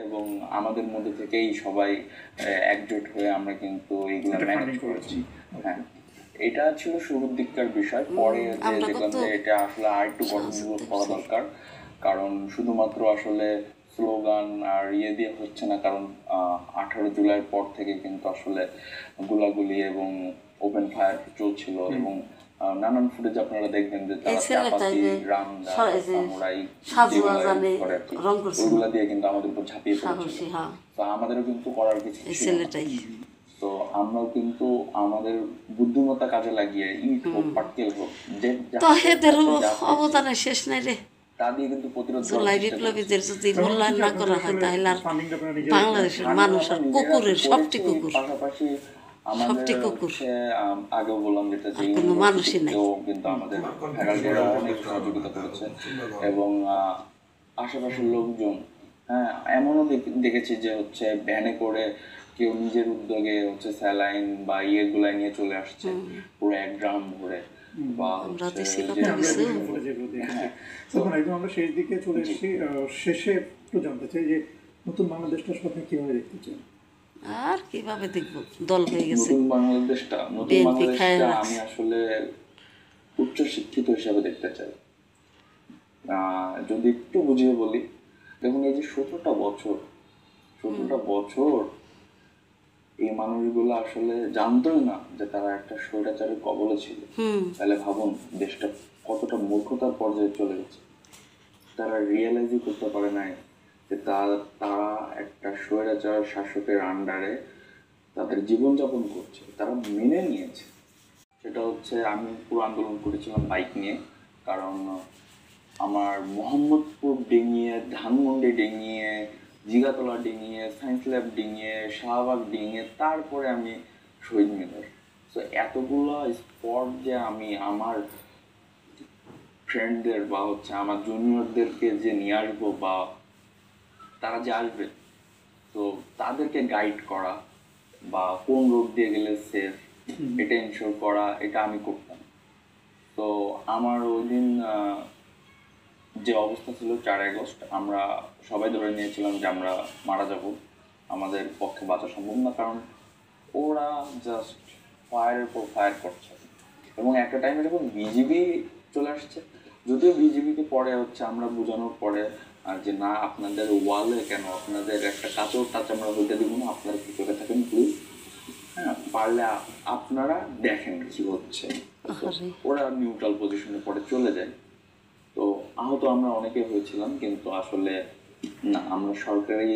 এবং আমাদের মধ্যে থেকেই সবাই একজোট হয়ে আমরা কিন্তু এইগুলো ম্যানেজ করেছি। হ্যাঁ, এটা ছিল শুরুর দিককার বিষয়। পরে দেখলাম যে এটা আসলে আর একটু গঠনমূলক করা দরকার, কারণ শুধুমাত্র আসলে স্লোগান আর দিয়ে হচ্ছে না। কারণ 18 জুলাইয়ের পর থেকে কিন্তু আসলে গোলাগুলি এবং ওপেন ফায়ার চলছিল এবং নানান ফুটেজ আপনারা দেখবেন যে তারা চাপাতি, রামদা, সামুরাই ওইগুলা দিয়ে কিন্তু আমাদের উপর ঝাঁপিয়ে পড়েছিল। তো আমাদেরও কিন্তু করার কিছু ছিল। তো আমরাও কিন্তু আমাদের বুদ্ধিমত্তা কাজে লাগিয়ে ইট হোক, পাটকেল হোক, অবদানের শেষ নাই রে। তা দিয়ে কিন্তু প্রতিরোধ জুলাই বিপ্লবীদের যদি মূল্যায়ন না করা হয় তাহলে আর বাংলাদেশের মানুষ আর কুকুরের সবটি কুকুর, পাশাপাশি সবটি কুকুর, আগেও বললাম যেটা যে কোনো মানুষই নাই। কিন্তু আমাদের ফ্যাকাল্টিরা অনেক সহযোগিতা করেছে এবং আশেপাশের লোকজন, হ্যাঁ, এমনও দেখেছি যে হচ্ছে ভ্যানে করে কেউ নিজের উদ্যোগে হচ্ছে স্যালাইন বা ইয়েগুলা নিয়ে চলে আসছে পুরো এক ড্রাম ভরে। আমরা শেষ দিকে চলে এসেছি। শেষে একটু জানতে চাই যে নতুন বাংলাদেশটা স্বপ্নে কিভাবে দেখতে চান? আর কিভাবে দেখবো, দল হয়ে গেছে। নতুন বাংলাদেশটা আমি আসলে উচ্চ শিক্ষিত হিসাবে দেখতে চাই। যদি একটু বুঝিয়ে বলি, দেখুন এই যে 17টা বছর এই মানুষগুলো আসলে জানতোই না যে তারা একটা স্বৈরাচারের কবলে ছিল। তাহলে ভাবুন দেশটা কতটা মূর্খতার পর্যায়ে চলে গেছে। তারা রিয়েলাইজই করতে পারে নাই যে তারা একটা স্বৈরাচার শাসকের আন্ডারে তাদের জীবনযাপন করছে। তারা মেনে নিয়েছে। সেটা হচ্ছে, আমি পুরো আন্দোলন করেছিলাম বাইক নিয়ে, কারণ আমার মোহাম্মদপুর ডিঙিয়ে, ধানমন্ডি ডিঙিয়ে, জিগাতলা ডিঙিয়ে, সায়েন্স ল্যাব ডিঙিয়ে, শাহবাগ ডিঙিয়ে, তারপরে আমি শহীদ মিনার। তো এতগুলো স্পট যে আমি আমার ফ্রেন্ডদের বা হচ্ছে আমার জুনিয়রদেরকে যে নিয়ে আসবো বা তারা যে আসবে, তো তাদেরকে গাইড করা বা কোন রোড দিয়ে গেলে সেফ, এটা ইনশোর করা, এটা আমি করতাম। তো আমার ওই দিন যে অবস্থা ছিল 4 আগস্ট, আমরা সবাই ধরে নিয়েছিলাম যে আমরা মারা যাব, আমাদের পক্ষে বাঁচা সম্ভব না, কারণ ওরা জাস্ট ফায়ারের পর ফায়ার করছে। এবং একটা টাইমে যখন বিজিবি চলে আসছে, যদিও বিজিবিকে পরে হচ্ছে আমরা বোঝানোর পরে যে না, আপনাদের ওয়ালে কেন, আপনাদের একটা কাঁচের টাচ আমরা হইতে দিব না, আপনারা কি করে থাকেন প্লিজ, হ্যাঁ, পারলে আপনারা দেখেন কি হচ্ছে। ওরা নিউট্রাল পজিশনে পরে চলে যায়। তো আহত আমরা অনেকে হয়েছিলাম, কিন্তু আসলে না, আমরা সরকারি